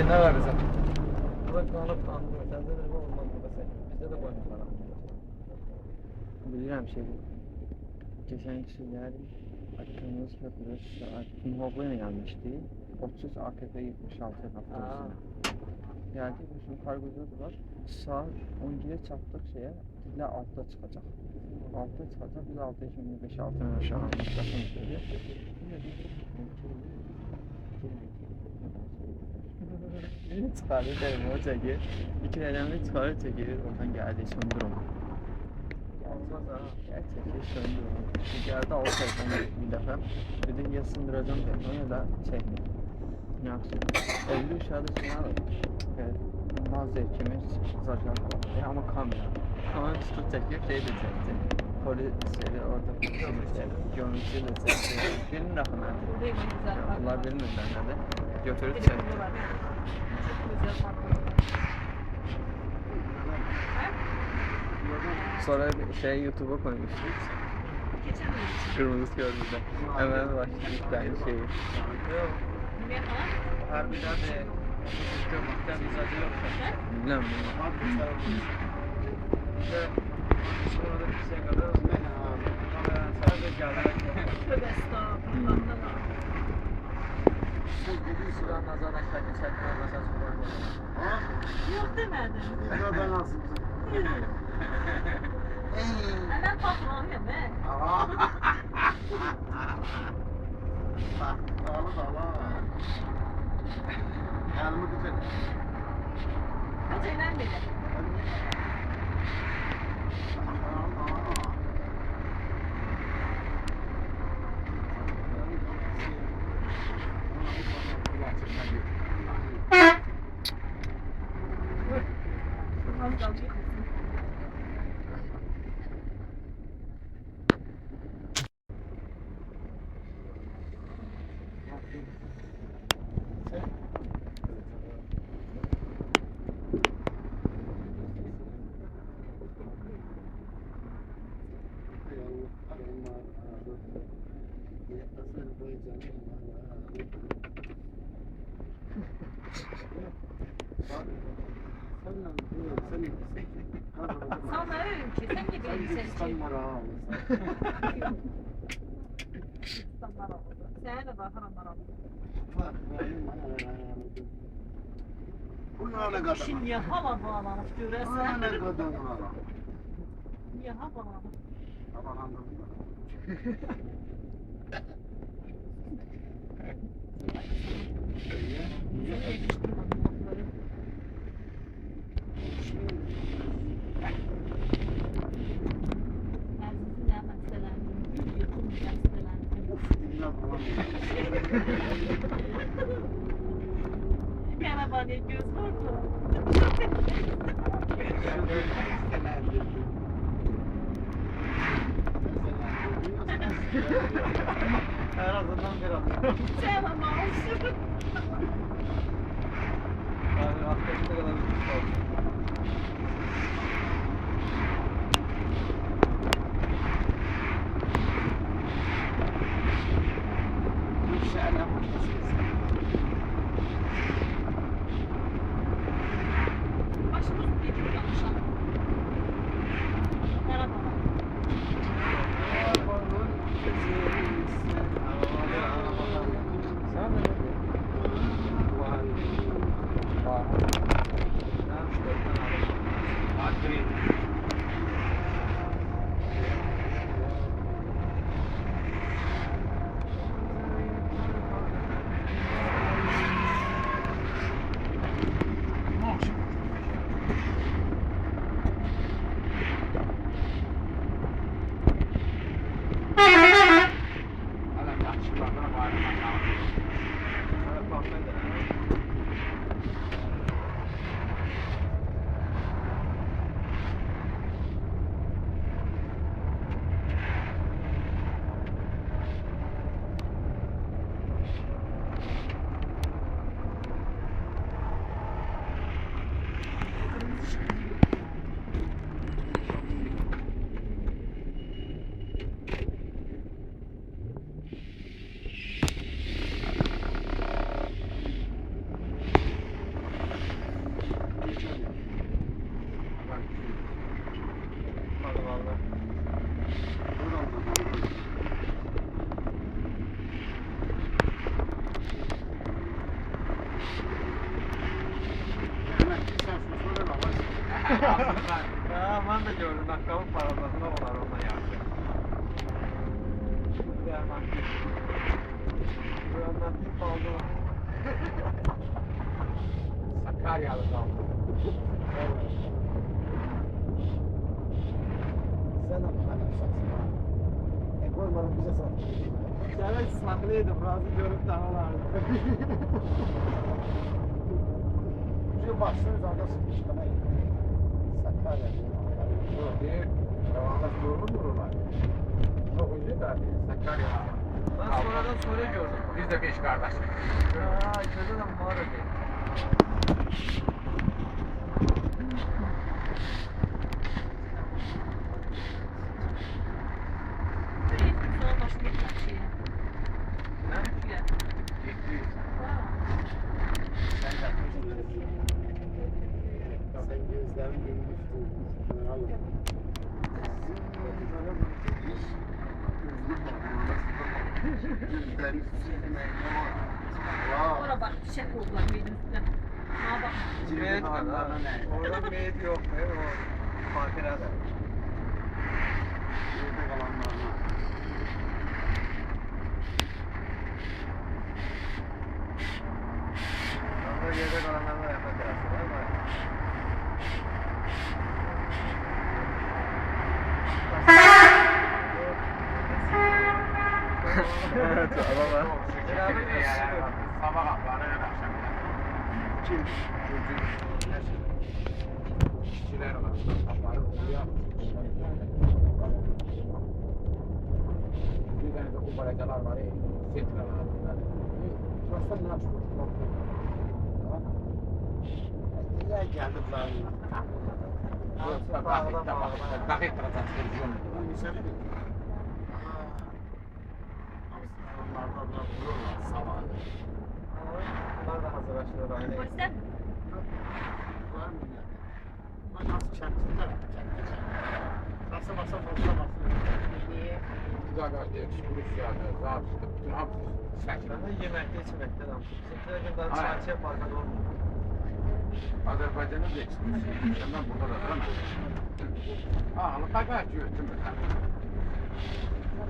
içinde kalırsa. Burada kalıp anlıyor. Sende de bu olmaz burada. Bizde de koymuşlar. Bilirəm şeyi. Geçen kişiler Akdeniz Köprüsü saat Muhabbeyle gelmişti. 30 AKP 76 haftasına. Geldi bizim kargocu var. Saat 12'de çattık şeye. Dile 6'da çıkacak. 6'da çıkacak. Biz 6'ya 25 6'ya aşağı almışlar. Beni çıkardı derim o çekir. İki önemli çıkarı çekir. Oradan geldi söndür onu. Gerçekten söndür onu. Geldi al telefonu bir defa. Dedi ya sındıracağım telefonu ya da çekme. Ne yapsın? 50 uşağı da şuna alır. Bazı zevkimiz zaten ama kamera. Kamera tutup çekiyor şey de çekti. Polisleri orada polisleri görüntüsü de çekti. Birini rakınadı. Onlar bilmirler nerede. Götürüp çekti. Sonra şey YouTube'a koymuştuk. Kırmızı gördüğünde. Hemen başladık da aynı şeyi. Harbiden de köpükten mizacı yoksa. Bilmem mi? Sonra bir şey kadar sadece geldi. Tövbe estağfurullah. Bugün silahın nazardan çekme mesajı koymadım. Yok demedim. Burada nasıl? Hemen patronuyum he. Elimi güzel. Acelen bile. Az kaldı. Sana öyle ki sen gibi elbiseci. Sen de bakar onlara. İşin niye hava bağlamış göresen? Niye hava bağlamış? Merhaba, ne göz vurdu? En azından biraz. Selam olsun. Yani aktivite kadar olsun. Başımız bir yanlışan. Merhaba. Sen de Ya ben de gördüm. Nakkalı paralarına olar ona yaptı. Romantik oldu. Sakaryalı kaldı. Sen ama bana satsın ha. Koymadım bize sattın. Evet saklıydım. Razı görüp daha vardı. Bize başlıyoruz arada sıkıştırmayı. Sakarya. Bir Ravanda sorulur mu oralar? Çok ünlü de Sakarya. Ben sonradan sonra gördüm. Biz de 5 kardeş. Aa, içeride de mağara değil. Sonra başına gitmek şeye. Ne? Köye. Ha. Sen gözlerin gülmüştün. Oraya bak çiçek oldular benim üstüne. Ha bak. Meyit var ha. Orada meyit yok. O fakirada. Orada yerde kalanlarla yapacağız. Ama evet, ama Sabah aklarına kadar akşam. Kim? İşçiler var. Akları oluyor. Bir tane de kumbaracalar var. Setler var. Çarşıda ne yapıyorsun? Niye geldi bunlar? Bakit transasyon. Onlardan da vururlar sabah. bunlar da hazır açılır aynı. Polisler mi? Var mı ya? Bak nasıl çarptılar. Nasıl masa bozulmaz. Güzel bir kuruş yani. Zaten bütün hapsi sakin. Ben de yemekte içmekte de. Bizimkiler günden Aynen. çarşı yapar kadar olmuyor. Azerbaycan'ın da eksikliği. Senden burada da değil mi? Ağlı kaybağı götüm ben.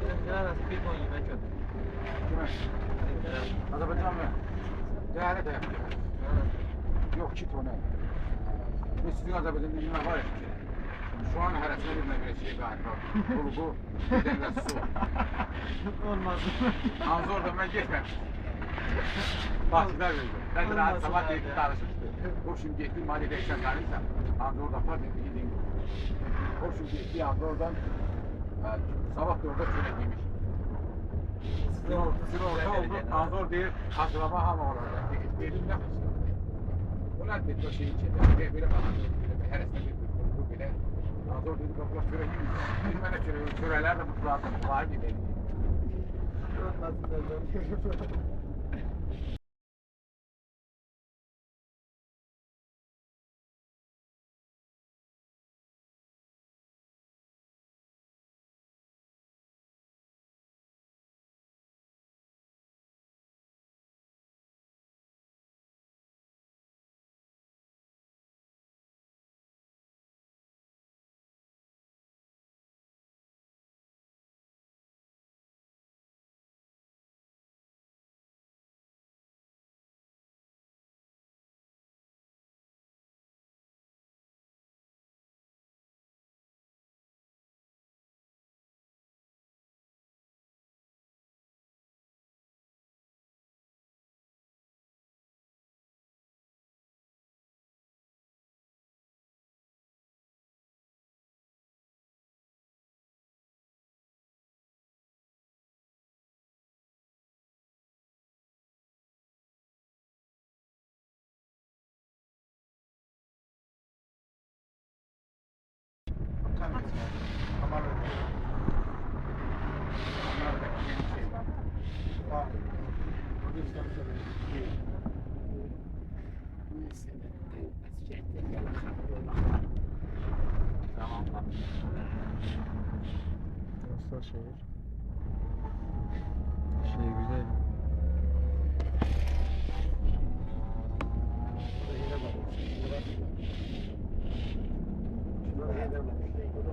Bizimkiler nasıl bir ton yemek ödür. Kime? Azerbaycan mı? Değerli de yapıyor. Yok ki tonu. Ve sizin Azerbaycan'da yemek var ya. Şu an arasında bir şey galiba. Bulgu, bir de su. Olmaz. Anzor'da ben geçmemiştim. Bahçeler verdim. Ben de rahat sabah Olmasın gelip abi. tanışmıştım. Hoşum gitti, Mali'de işe tanışsam. Anzor'da var dedi, gidin. Hoşum gitti, Anzor'dan sabah da orada şöyle giymiş. Sizin orta oldu, Anzor değil, hatırlama ama orada. Dedim ne kısım. Ulan dedi o şeyin içinde, böyle falan dedi. Her esne bir kurgu bile. Anzor dedi, bak şöyle giymiş. Bir tane şöreler de mutluğa var gibi. Olmaz.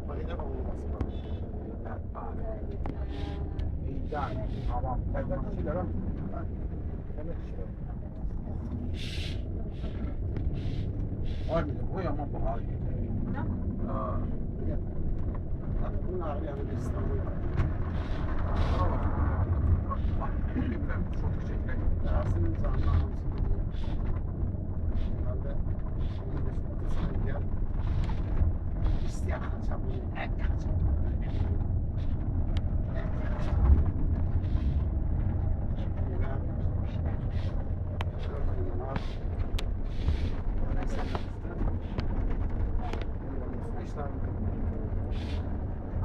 Fayda olması lazım. İyidan. Tamam. Senden kişiler ha. Senden kişiler. Var mıydı? Bu yaman bahar. Aa. Bak bunlar yani bir İstanbul var. Bak, bu birbirine çok çekilen. Yasin'in zanlı hamsını diyor. Herhalde sanki isteyen kaçam, ek kaçam.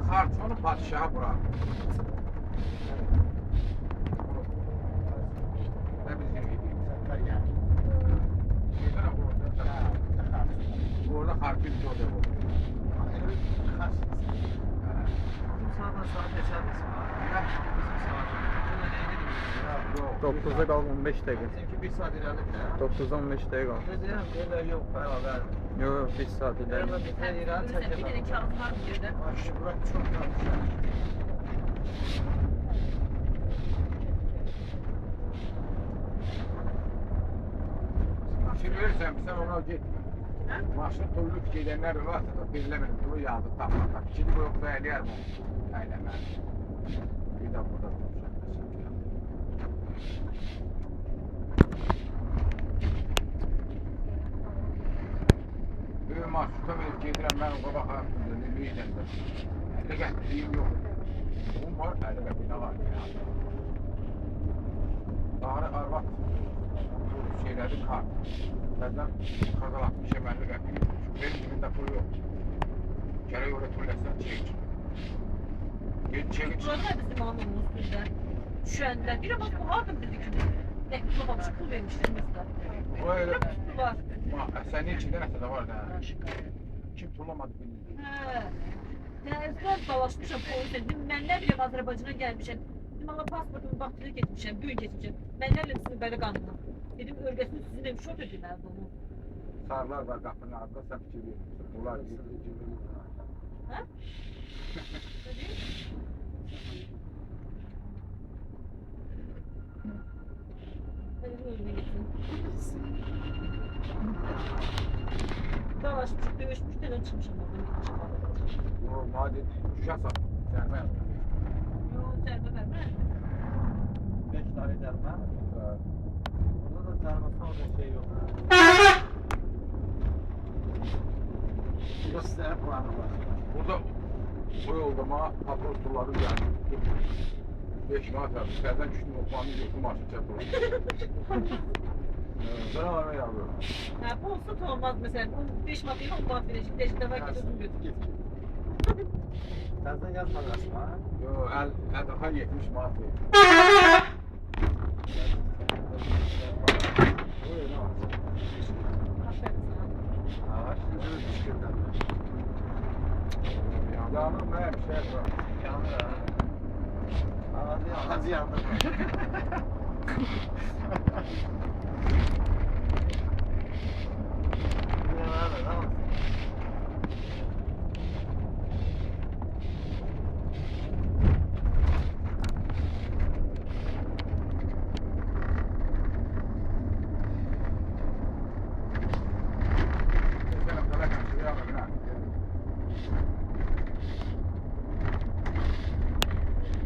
Kartonun padişahı bura. Ne bizim yediğimiz. Şeyden orada harfi bir orada bu. Sağdan sağa geçer misin abi? Bizim sağdan. Yok. 9'da kal 15 dakika. Bizimki bir saat ilerledik ya. 9'da 15 dakika kal. Ne diyeyim? Böyle yok beraber. Yok yok 1 saat ileride. Bir tane İran Bir tane çekemem. kağıt var bir yerde. Bak şu bırak çok yanlış. Şimdi verirsen sen ona git. Maşın türlü şeyler varsa da belirlemedim. Bunu yazdı tamam. Bak şimdi bu yoksa yer mi? Aynen ben. Bir de burada duracak. Bir maşruta verip getiren ben o bakarım. Ne diyeceğim de. Elle getirdiğim yok. Bunun var, elle getirdiğim var. Ağrı arvat. Bu şeyleri kar. Benden kazalakmış hemenli getirdim. Benim dibinde kuru yok. Kere öyle türlesen çek. Çekiç. Burada bizim anlamımız bizden. Düşenler. Bir ama bu aldım dedik. Ne babam çıkıl vermişler mesela. Bu öyle. Var. Senin içinde ne kadar var da. Kim turlamadı bilmiyorum. He. Dərzlər dalaşmışam polis dedim. Mən nə bileyim Azərbaycana gəlmişəm. Dedim Allah pasportumu vaxtında getmişəm, gün getmişəm. Mənlərlə sizin belə qanunum. Dedim örgəsini sizin demiş, şok edilməz bunu. Sarılar var kapının ardında sen fikir veriyorsun. Bunlar Hə? Benim önüme gitsin. Dalaşmış, dövüşmüş, denen çıkmışam oradan. bu madem düşerse serme yapıyor. Yok, cərimə vermə. 5 tane derme. Burada da derme sonra şey yok. Göster puanı var. Burada o yolda ma patron turladı yani. 5 manat abi. Serden düştüm o puanı yoktu maaşı çatır. Ben var mı yavrum? Ha, bu olsa olmaz mesela. Bu 5 maddeyi 10 puan verecek. 5 defa gidiyorsun götür. Git. Senden yazmadı aslında ha. Yo el daha 70 manat veriyor. Öyle ne var? Aferin sana. Ağaç yüzünü düşkünden. Yanım ne bir şey var. Yandı ha. Ağzı yandı.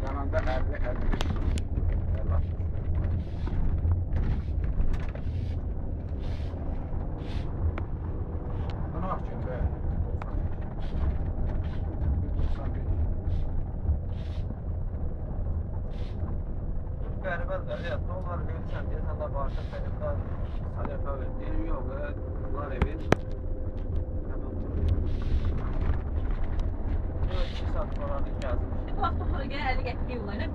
Yanında 50 Bunu açın be. Berber ya dolar versen diye sana bağışta benim daha salefa verdiği yok. Dolar evin. Hemen 2 saat sonra yazmış. Bu hafta sonra gene 50 getiriyorlar.